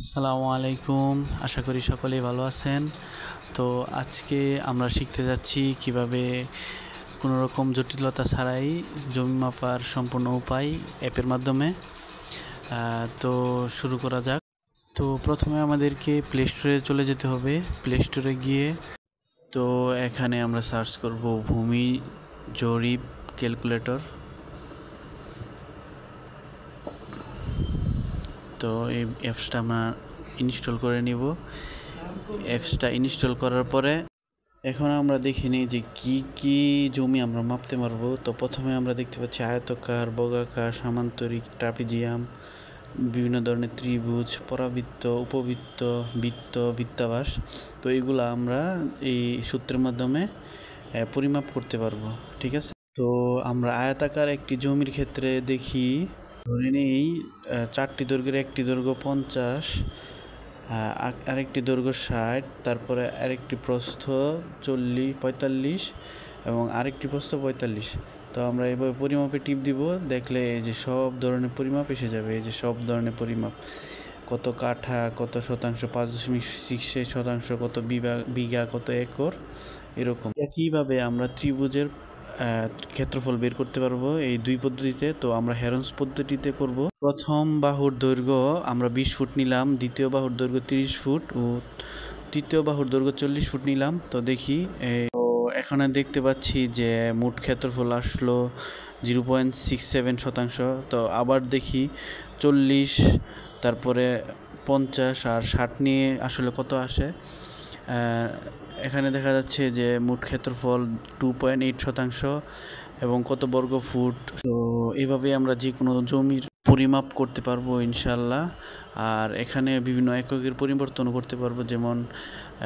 আসসালামু আলাইকুম। আশা করি সকলেই ভালো আছেন। তো আজকে আমরা শিখতে যাচ্ছি কিভাবে কোনো রকম জটিলতা ছাড়াই জমি মাপার সম্পূর্ণ উপায় অ্যাপের মাধ্যমে। তো শুরু করা যাক। তো প্রথমে আমাদেরকে প্লে স্টোরে চলে যেতে হবে। প্লে স্টোরে গিয়ে তো এখানে আমরা সার্চ করব ভূমি জরিপ ক্যালকুলেটর। তো এই অ্যাপসটা আমরা ইনস্টল করে নিব। অ্যাপসটা ইনস্টল করার পরে এখন আমরা দেখে নিই যে কি জমি আমরা মাপতে পারবো। তো প্রথমে আমরা দেখতে পাচ্ছি আয়তাকার, বর্গাকার, সামান্তরিক, ট্রাপিজিয়াম, বিভিন্ন ধরনের ত্রিভুজ, পরাবৃত্ত, উপবৃত্ত, বৃত্ত, বৃত্তাভাস। তো এগুলো আমরা এই সূত্রের মাধ্যমে পরিমাপ করতে পারবো। ঠিক আছে। তো আমরা আয়তাকার একটি জমির ক্ষেত্রে দেখি, ধরে নিই 4টি দৈর্ঘ্যের একটি দৈর্ঘ্য 50, আরেকটি দৈর্ঘ্য 60, তারপরে আরেকটি প্রস্থ 45 এবং আরেকটি প্রস্থ 45। তো আমরা এভাবে পরিমাপে টিপ দিব, দেখলে এই যে সব ধরনের পরিমাপ এসে যাবে। এই যে সব ধরনের পরিমাপ, কত কাঠা, কত শতাংশ, 5.66 শতাংশ, কত বিঘা, কত একর, এরকম। একইভাবে আমরা ত্রিভুজের ক্ষেত্রফল বের করতে পারবো এই দুই পদ্ধতিতে। তো আমরা হেরন্স পদ্ধতিতে করব। প্রথম বাহুর দৈর্ঘ্য আমরা 20 ফুট নিলাম, দ্বিতীয় বাহুর দৈর্ঘ্য 30 ফুট ও তৃতীয় বাহুর দৈর্ঘ্য 40 ফুট নিলাম। তো দেখি, তো এখানে দেখতে পাচ্ছি যে মোট ক্ষেত্রফল আসলো 0.67 শতাংশ। তো আবার দেখি 40, তারপরে 50 আর 60 নিয়ে আসলে কত আসে। এখানে দেখা যাচ্ছে যে মোট ক্ষেত্রফল 2.8 শতাংশ এবং কত বর্গ ফুট। তো এইভাবে আমরা যে কোনো জমির পরিমাপ করতে পারবো ইনশাল্লাহ। আর এখানে বিভিন্ন এককের পরিবর্তনও করতে পারবো, যেমন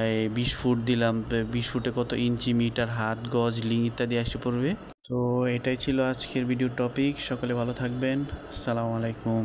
এই 20 ফুট দিলাম, 20 ফুটে কত ইঞ্চি, মিটার, হাত, গজ, লিং ইত্যাদি এসে পড়বে। তো এটাই ছিল আজকের ভিডিও টপিক। সকলে ভালো থাকবেন। আসসালামু আলাইকুম।